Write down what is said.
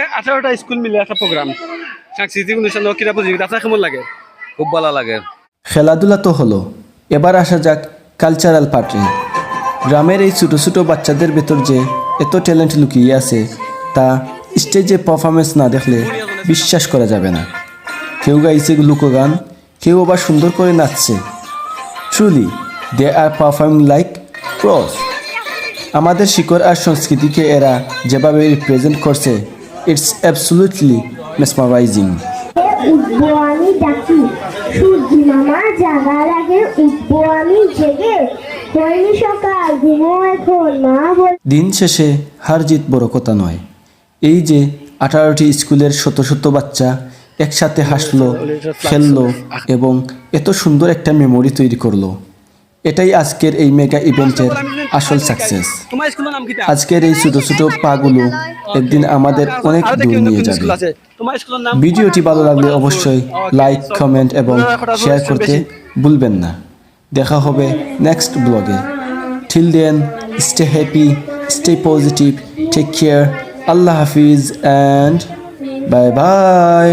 18টা school মিলে একটা programme সাংস্কৃতিক অনুষ্ঠান ও ক্রীড়া প্রতিযোগিতা আপনার কেমন লাগে? খুব ভালো লাগে। খেলাধুলা তো হলো, এবার আসা যাক কালচারাল পার্টি। গ্রামের এই ছোটো ছোটো বাচ্চাদের ভেতর যে এত ট্যালেন্ট লুকিয়ে আছে তা স্টেজে পারফরমেন্স না দেখলে বিশ্বাস করা যাবে না। কেউ গাইছে লোকগান, কেউ আবার সুন্দর করে নাচছে। ট্রুলি দে আর পারফর্মিং লাইক প্রস। আমাদের শিকড় আর সংস্কৃতিকে এরা যেভাবে রিপ্রেজেন্ট করছে, ইটস অ্যাবসলিউটলি মেসমারাইজিং। উঠবো আমি ডাকি, সূর্যি মামা জাগার আগে উঠবো আমি জেগে, হয়নি সকাল ঘুমো এখন মা বল। দিন শেষে হার জিত বড় কথা নয়, এই যে 18টি স্কুলের শত শত বাচ্চা একসাথে হাসলো, খেললো এবং এত সুন্দর একটা মেমোরি তৈরি করলো, এটাই আজকের এই মেগা ইভেন্টের আসল সাকসেস। তোমার স্কুলের নাম কি? আজকের এই ছোট ছোট পাগুলো একদিন আমাদের অনেক দূর নিয়ে যাবে। তোমার স্কুলের নাম? ভিডিওটি ভালো লাগলে অবশ্যই লাইক, কমেন্ট এবং শেয়ার করতে ভুলবেন না। দেখা হবে নেক্সট ব্লগে। Till then, stay happy, stay positive, take care, আল্লাহ হাফিজ অ্যান্ড বাই বাই।